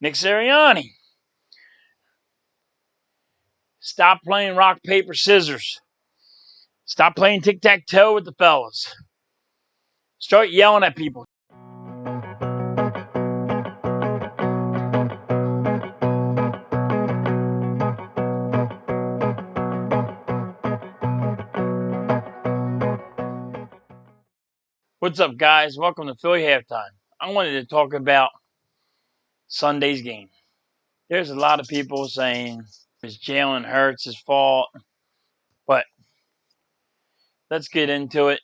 Nick Sirianni, stop playing rock, paper, scissors. Stop playing tic-tac-toe with the fellas. Start yelling at people. What's up, guys? Welcome to Philly Halftime. I wanted to talk about Sunday's game. There's a lot of people saying it's Jalen Hurts' fault, but let's get into it.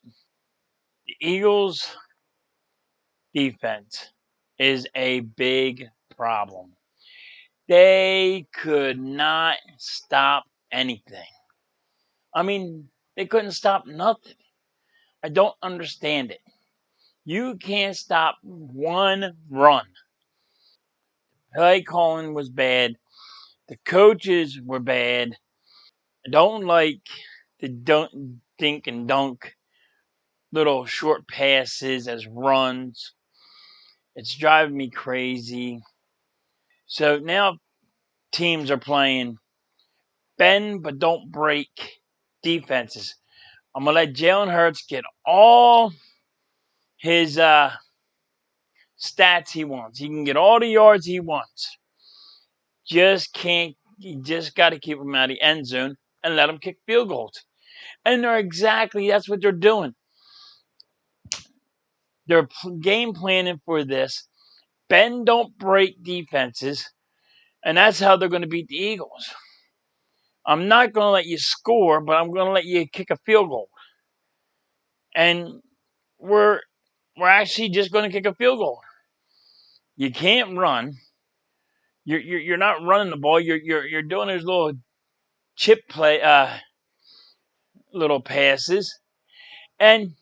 The Eagles' defense is a big problem. They could not stop anything. I mean, they couldn't stop nothing. I don't understand it. You can't stop one run. Play calling was bad. The coaches were bad. I don't like the dink and dunk little short passes as runs. It's driving me crazy. So now teams are playing bend but don't break defenses. I'm going to let Jalen Hurts get all his stats he wants. He can get all the yards he wants. You just got to keep him out of the end zone and let him kick field goals. And that's what they're doing. They're game planning for this. Bend, don't break defenses. And that's how they're going to beat the Eagles. I'm not going to let you score, but I'm going to let you kick a field goal. And we're actually just going to kick a field goal. You can't run. You're not running the ball. You're doing those little chip play, little passes, and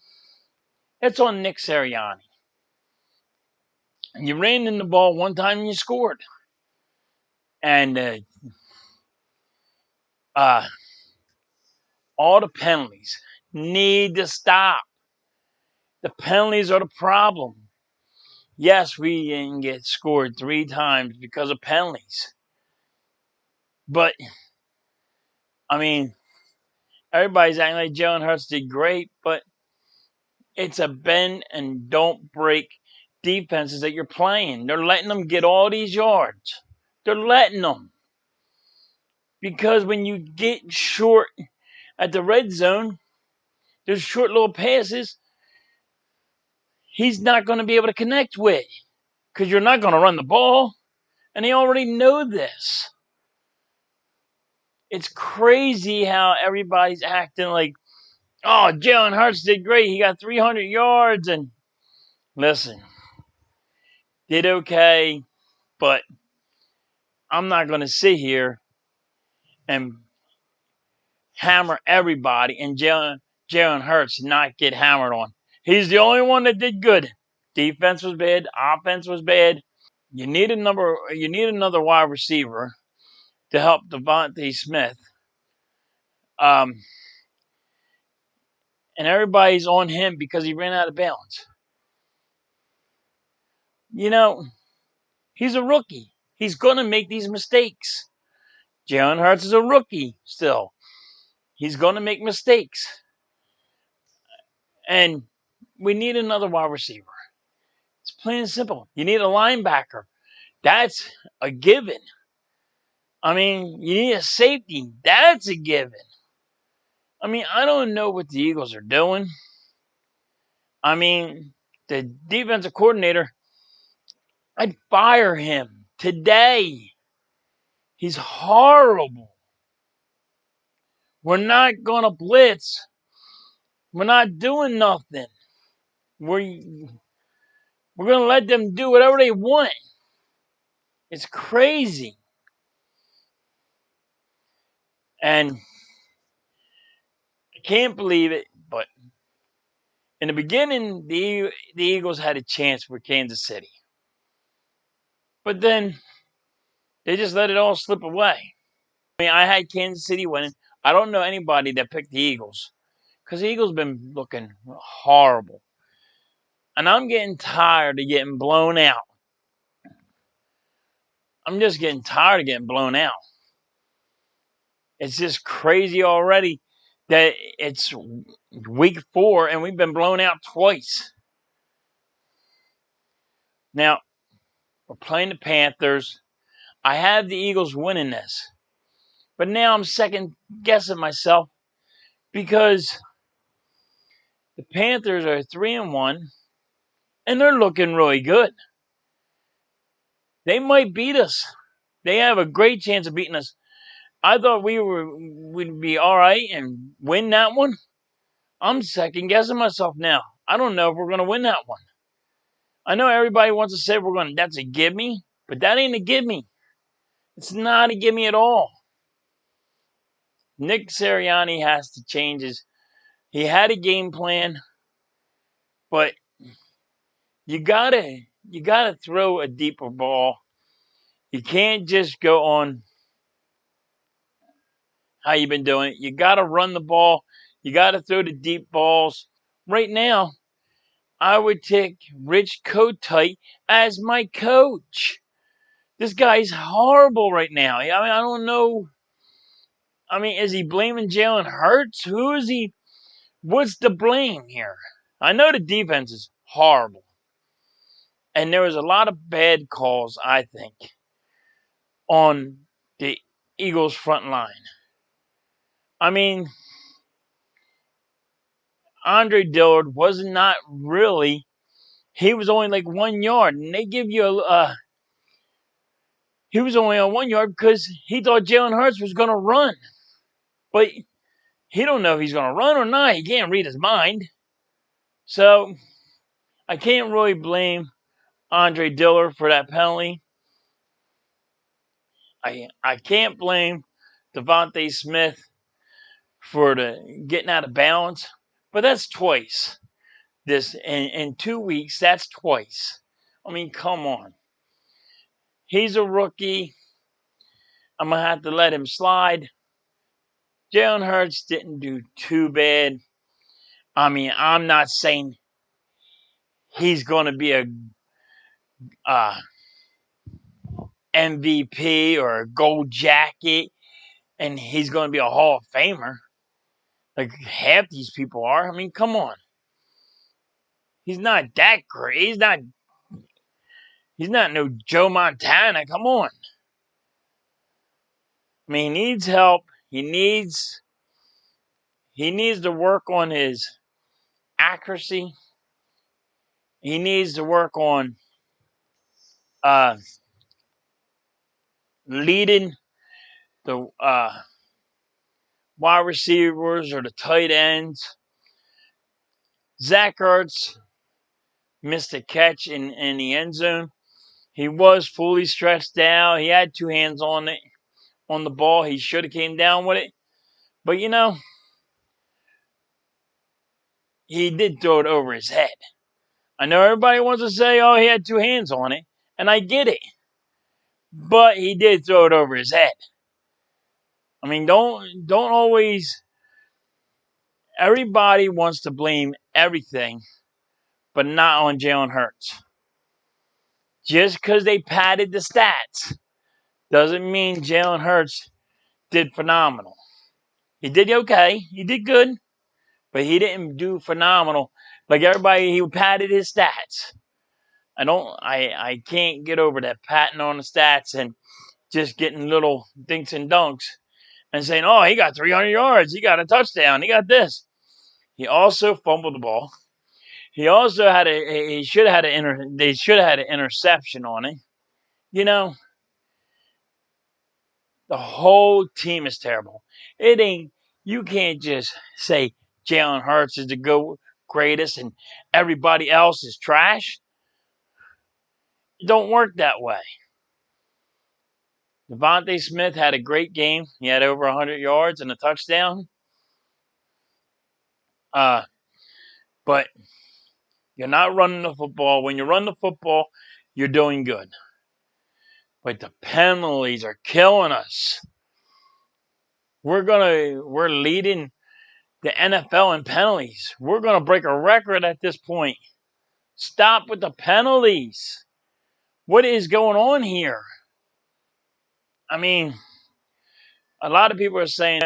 it's on Nick Sirianni. You ran in the ball one time and you scored, and all the penalties need to stop. The penalties are the problem. Yes, we didn't get scored 3 times because of penalties. But, I mean, everybody's acting like Jalen Hurts did great, but it's a bend and don't break defenses that you're playing. They're letting them get all these yards. They're letting them. Because when you get short at the red zone, there's short little passes he's not going to be able to connect with because you're not going to run the ball. And they already know this. It's crazy how everybody's acting like, oh, Jalen Hurts did great. He got 300 yards. And listen, did okay, but I'm not going to sit here and hammer everybody and Jalen Hurts not get hammered on. He's the only one that did good. Defense was bad. Offense was bad. You need another wide receiver to help Devontae Smith. And everybody's on him because he ran out of bounds. You know, he's a rookie. He's going to make these mistakes. Jalen Hurts is a rookie still. He's going to make mistakes. And we need another wide receiver. It's plain and simple. You need a linebacker. That's a given. I mean, you need a safety. That's a given. I mean, I don't know what the Eagles are doing. I mean, the defensive coordinator, I'd fire him today. He's horrible. We're not going to blitz. We're not doing nothing. We're going to let them do whatever they want. It's crazy. And I can't believe it, but in the beginning, the Eagles had a chance for Kansas City. But then they just let it all slip away. I mean, I had Kansas City winning. I don't know anybody that picked the Eagles because the Eagles been looking horrible. And I'm getting tired of getting blown out. I'm just getting tired of getting blown out. It's just crazy already that it's week 4 and we've been blown out twice. Now, we're playing the Panthers. I have the Eagles winning this. But now I'm second guessing myself because the Panthers are 3-1 and they're looking really good. They might beat us. They have a great chance of beating us. I thought we'd be all right and win that one. I'm second guessing myself now. I don't know if we're going to win that one. I know everybody wants to say that's a gimme, but that ain't a gimme. It's not a gimme at all. Nick Sirianni has to change he had a game plan, but you gotta throw a deeper ball. You can't just go on how you've been doing it. You gotta run the ball. You gotta throw the deep balls. Right now, I would take Rich Kotite as my coach. This guy's horrible right now. I mean, I don't know. I mean, is he blaming Jalen Hurts? Who is he? What's the blame here? I know the defense is horrible. And there was a lot of bad calls, I think, on the Eagles' front line. I mean, Andre Dillard was not really. He was only like 1 yard, and they give you he was only on 1 yard because he thought Jalen Hurts was going to run. But he don't know if he's going to run or not. He can't read his mind. So I can't really blame Andre Dillard for that penalty. I can't blame Devontae Smith for the getting out of balance. But that's twice. This in 2 weeks, that's twice. I mean, come on. He's a rookie. I'm going to have to let him slide. Jalen Hurts didn't do too bad. I mean, I'm not saying he's going to be a MVP or a gold jacket and he's going to be a Hall of Famer. Like half these people are. I mean, come on. He's not that great. He's not no Joe Montana. Come on. I mean, he needs help. He needs to work on his accuracy. He needs to work on leading the wide receivers or the tight ends. Zach Ertz missed a catch in the end zone. He was fully stretched out. He had 2 hands on the ball. He should have came down with it. But, he did throw it over his head. I know everybody wants to say, oh, he had 2 hands on it. And I get it. But he did throw it over his head. I mean, don't always. Everybody wants to blame everything, but not on Jalen Hurts. Just because they padded the stats doesn't mean Jalen Hurts did phenomenal. He did okay. He did good, but he didn't do phenomenal. Like everybody, he padded his stats. I can't get over that patting on the stats and just getting little dinks and dunks and saying, oh, he got 300 yards. He got a touchdown. He got this. He also fumbled the ball. He also had they should have had an interception on it. The whole team is terrible. You can't just say Jalen Hurts is the greatest and everybody else is trash. It don't work that way. Devontae Smith had a great game. He had over 100 yards and a touchdown. But you're not running the football. When you run the football, you're doing good. But the penalties are killing us. We're leading the NFL in penalties. We're gonna break a record at this point. Stop with the penalties. What is going on here? I mean, a lot of people are saying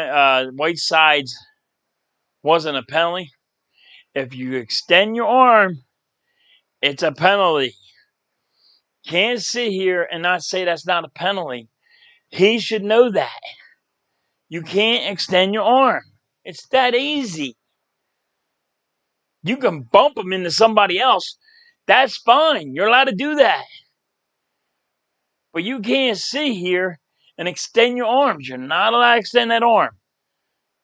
Whiteside's wasn't a penalty. If you extend your arm, it's a penalty. Can't sit here and not say that's not a penalty. He should know that. You can't extend your arm. It's that easy. You can bump him into somebody else. That's fine. You're allowed to do that. But you can't sit here and extend your arms. You're not allowed to extend that arm.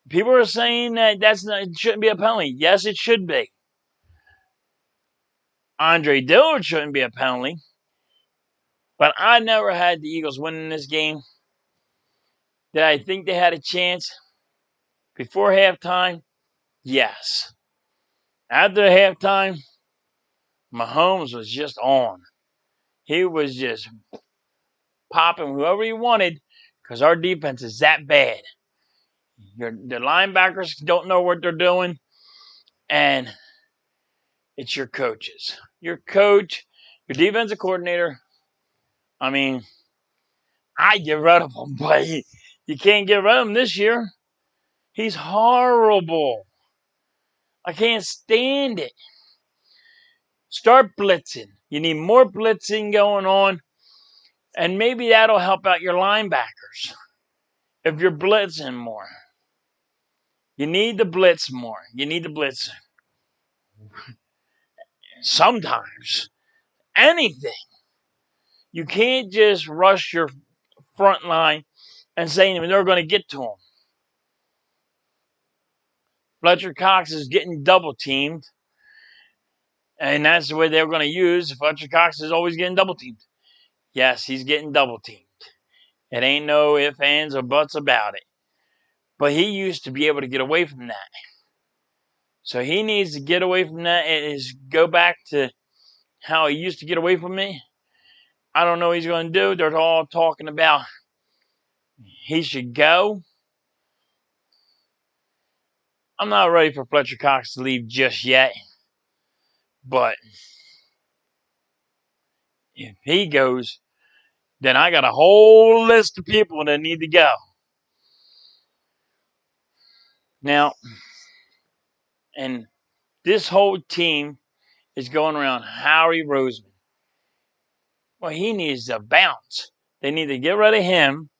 People are saying that it shouldn't be a penalty. Yes, it should be. Andre Dillard shouldn't be a penalty. But I never had the Eagles winning this game. Did I think they had a chance before halftime? Yes. After halftime, Mahomes was just on. He was just popping whoever he wanted because our defense is that bad. The linebackers don't know what they're doing, and it's your coaches. Your coach, your defensive coordinator. I mean, I get rid of him, but you can't get rid of him this year. He's horrible. I can't stand it. Start blitzing. You need more blitzing going on, and maybe that'll help out your linebackers if you're blitzing more. You need to blitz more. You need to blitz sometimes. Anything. You can't just rush your front line and saying they're going to get to him. Fletcher Cox is getting double teamed, and that's the way they're going to use. Fletcher Cox is always getting double teamed. Yes, he's getting double teamed. It ain't no ifs, ands, or buts about it. But he used to be able to get away from that. So he needs to get away from that and go back to how he used to get away from me. I don't know what he's going to do. They're all talking about he should go. I'm not ready for Fletcher Cox to leave just yet. But if he goes, then I got a whole list of people that need to go. Now, and this whole team is going around Howie Roseman. Well, he needs to bounce. They need to get rid of him.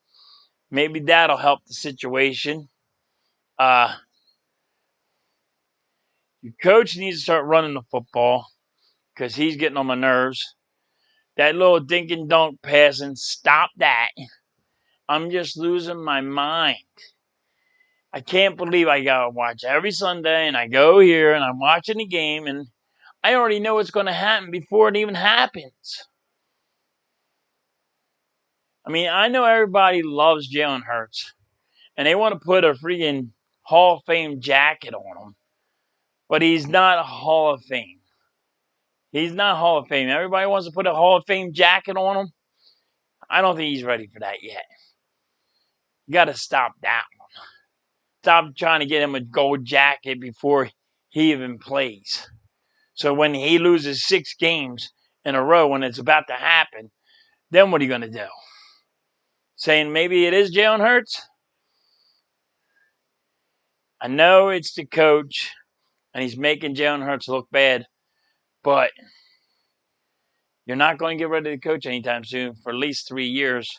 Maybe that'll help the situation. Your coach needs to start running the football because he's getting on my nerves. That little dink and dunk passing, stop that. I'm just losing my mind. I can't believe I got to watch every Sunday and I go here and I'm watching the game and I already know what's going to happen before it even happens. I mean, I know everybody loves Jalen Hurts and they want to put a freaking Hall of Fame jacket on him, but he's not a Hall of Fame. He's not Hall of Fame. Everybody wants to put a Hall of Fame jacket on him. I don't think he's ready for that yet. You got to stop that one. Stop trying to get him a gold jacket before he even plays. So when he loses 6 games in a row when it's about to happen, then what are you going to do? Saying maybe it is Jalen Hurts? I know it's the coach, and he's making Jalen Hurts look bad, but you're not going to get rid of the coach anytime soon for at least 3 years.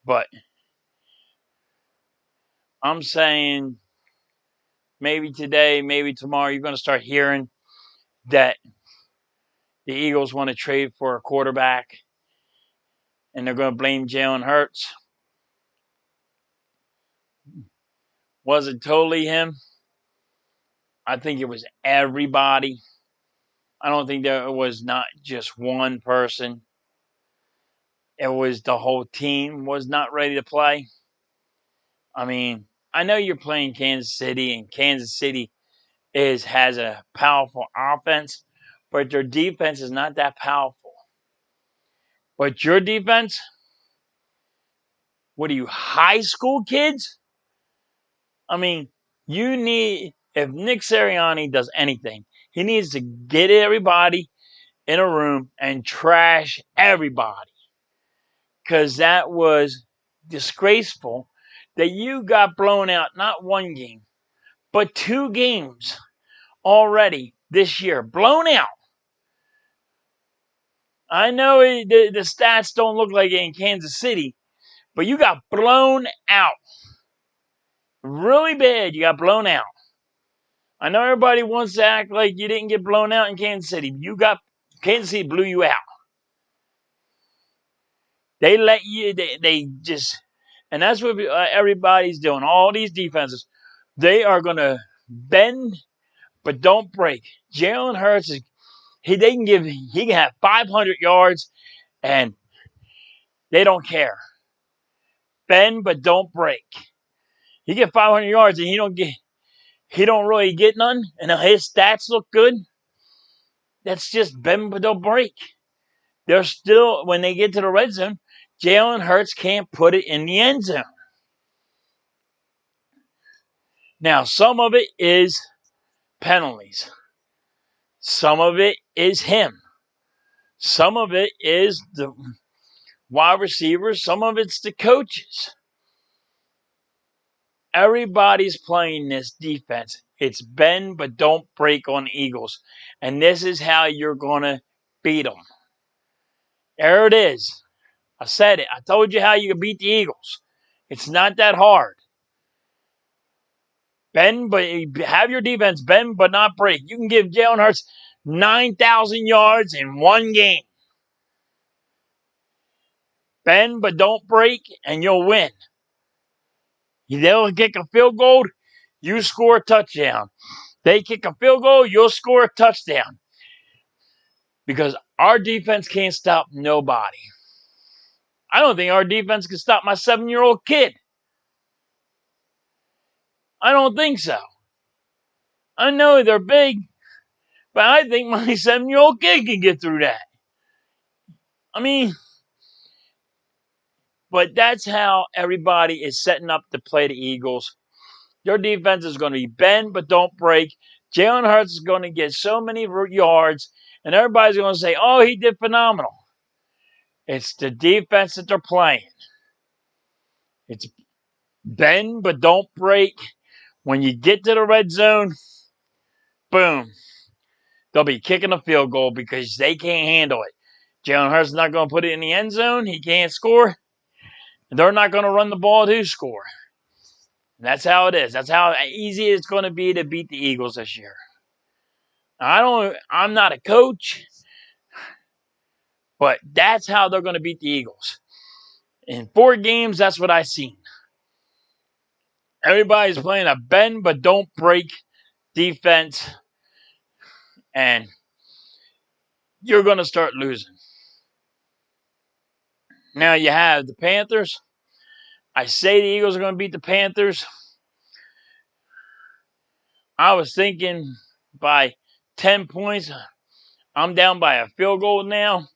But I'm saying maybe today, maybe tomorrow, you're going to start hearing that the Eagles want to trade for a quarterback, and they're going to blame Jalen Hurts. Was it totally him? I think it was everybody. I don't think there was not just one person. It was the whole team was not ready to play. I mean, I know you're playing Kansas City, and Kansas City has a powerful offense, but their defense is not that powerful. But your defense, what are you, high school kids? I mean, you need, if Nick Sirianni does anything, he needs to get everybody in a room and trash everybody. Because that was disgraceful that you got blown out not one game, but 2 games already this year. Blown out. I know the stats don't look like it in Kansas City, but you got blown out. Really bad, you got blown out. I know everybody wants to act like you didn't get blown out in Kansas City. Kansas City blew you out. They let you, they just, and that's what everybody's doing. All these defenses, they are going to bend but don't break. Jalen Hurts he can have 500 yards and they don't care. Bend but don't break. He get 500 yards and he don't really get none, and his stats look good. That's just bend but don't break. They're still, when they get to the red zone, Jalen Hurts can't put it in the end zone. Now, some of it is penalties. Some of it is him. Some of it is the wide receivers. Some of it's the coaches. Everybody's playing this defense. It's bend but don't break on the Eagles. And this is how you're going to beat them. There it is. I said it. I told you how you can beat the Eagles. It's not that hard. Bend, but have your defense bend but not break. You can give Jalen Hurts 9,000 yards in one game. Bend but don't break, and you'll win. They'll kick a field goal, you score a touchdown. They kick a field goal, you'll score a touchdown. Because our defense can't stop nobody. I don't think our defense can stop my 7-year-old kid. I don't think so. I know they're big, but I think my 7-year-old kid can get through that. I mean, but that's how everybody is setting up to play the Eagles. Your defense is going to be bend but don't break. Jalen Hurts is going to get so many yards, and everybody's going to say, oh, he did phenomenal. It's the defense that they're playing. It's bend but don't break. When you get to the red zone, boom, they'll be kicking a field goal because they can't handle it. Jalen Hurts is not going to put it in the end zone. He can't score. And they're not going to run the ball to score. And that's how it is. That's how easy it's going to be to beat the Eagles this year. I'm not a coach, but that's how they're going to beat the Eagles. In 4 games, that's what I've seen. Everybody's playing a bend but don't break defense, and you're going to start losing. Now you have the Panthers. I say the Eagles are going to beat the Panthers. I was thinking by 10 points. I'm down by a field goal now.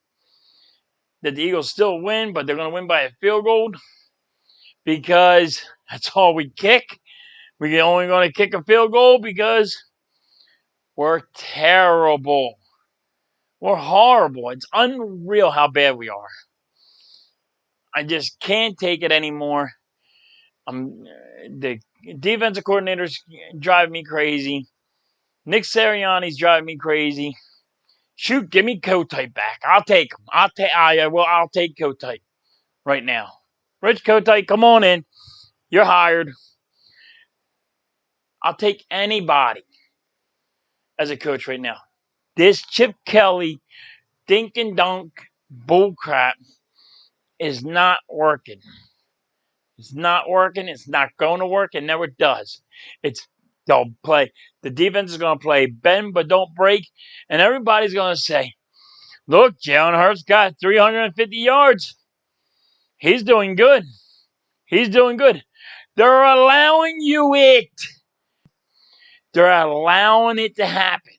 That the Eagles still win, but they're going to win by a field goal because that's all we kick. We're only going to kick a field goal because we're terrible. We're horrible. It's unreal how bad we are. I just can't take it anymore. The defensive coordinators drive me crazy. Nick Sirianni's driving me crazy. Shoot, give me Kotite back. I'll take him. I'll take Kotite right now. Rich Kotite, come on in. You're hired. I'll take anybody as a coach right now. This Chip Kelly dink and dunk bullcrap is not working. It's not working. It's not going to work. It never does. They'll play. The defense is going to play bend but don't break, and everybody's going to say, "Look, Jalen Hurts got 350 yards. He's doing good. He's doing good." They're allowing you it. They're allowing it to happen.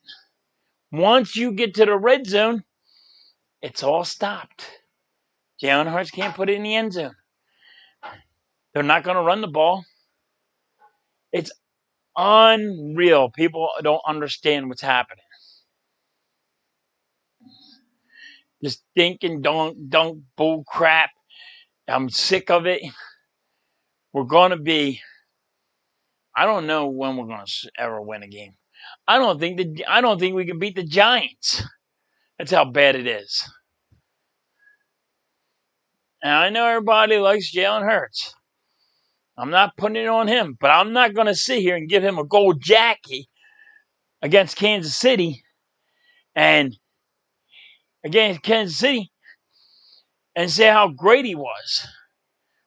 Once you get to the red zone, it's all stopped. Jalen Hurts can't put it in the end zone. They're not going to run the ball. It's unreal. People don't understand what's happening. This dink and dunk bull crap. I'm sick of it. we're going to be. I don't know when we're going to ever win a game. I don't think we can beat the Giants. That's how bad it is. And I know everybody likes Jalen Hurts. I'm not putting it on him, but I'm not going to sit here and give him a gold jacket against Kansas City and say how great he was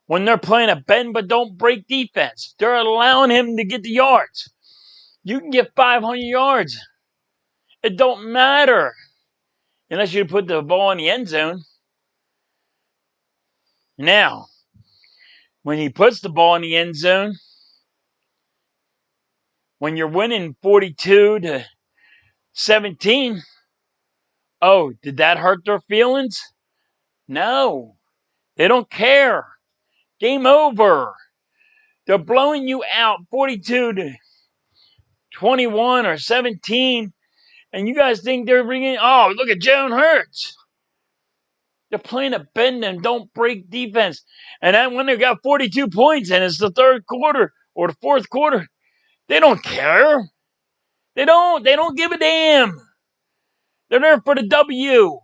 when they're playing a bend but don't break defense. They're allowing him to get the yards. You can get 500 yards. It don't matter unless you put the ball in the end zone. Now, when he puts the ball in the end zone, when you're winning 42-17, oh, did that hurt their feelings? No. They don't care. Game over. They're blowing you out 42-21 or 17, and you guys think they're bringing, oh, look at Jalen Hurts. They're playing a bend and don't break defense. And then when they got 42 points and it's the third quarter or the fourth quarter, they don't care. They don't give a damn. They're there for the W.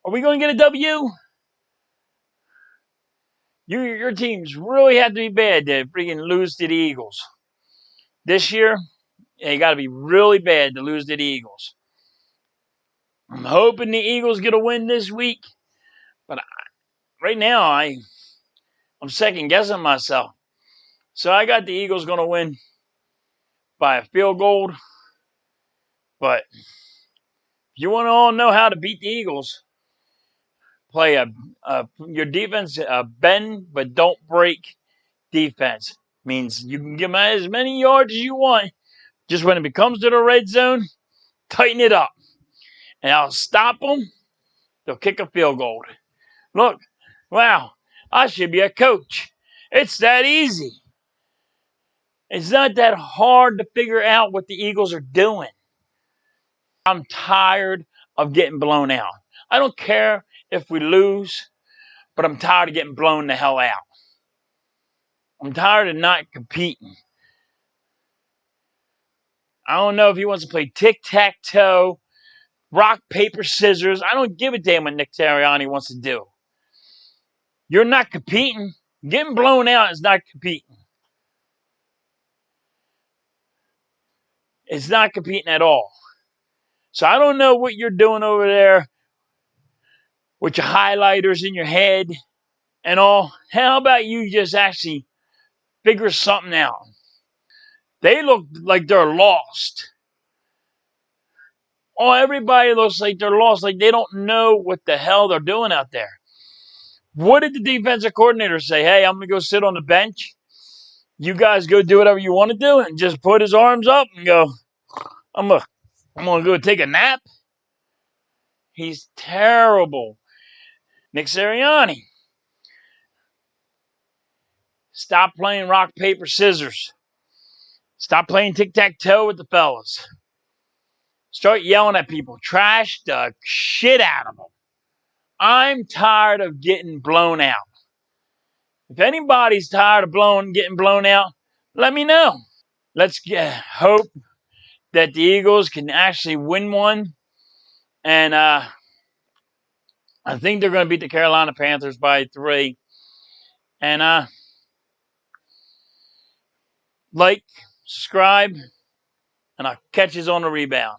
Are we going to get a W? Your teams really have to be bad to freaking lose to the Eagles. This year, they got to be really bad to lose to the Eagles. I'm hoping the Eagles get a win this week, but right now I'm second guessing myself. So I got the Eagles going to win by a field goal. But if you want to all know how to beat the Eagles, play your defense bend but don't break defense. Means you can give them as many yards as you want. Just when it becomes to the red zone, tighten it up. And I'll stop them. They'll kick a field goal. Look, wow, I should be a coach. It's that easy. It's not that hard to figure out what the Eagles are doing. I'm tired of getting blown out. I don't care if we lose, but I'm tired of getting blown the hell out. I'm tired of not competing. I don't know if he wants to play tic-tac-toe, rock, paper, scissors. I don't give a damn what Nick Sirianni wants to do. You're not competing. Getting blown out is not competing. It's not competing at all. So I don't know what you're doing over there with your highlighters in your head and all. How about you just actually figure something out? They look like they're lost. Oh, everybody looks like they're lost, like they don't know what the hell they're doing out there. What did the defensive coordinator say? Hey, I'm going to go sit on the bench. You guys go do whatever you want to do, and just put his arms up and go, I'm going to go take a nap. He's terrible. Nick Sirianni. Stop playing rock, paper, scissors. Stop playing tic-tac-toe with the fellas. Start yelling at people. Trash the shit out of them. I'm tired of getting blown out. If anybody's tired of getting blown out, let me know. Let's hope that the Eagles can actually win one. And I think they're going to beat the Carolina Panthers by 3. And like, subscribe, and I'll catch you on the rebound.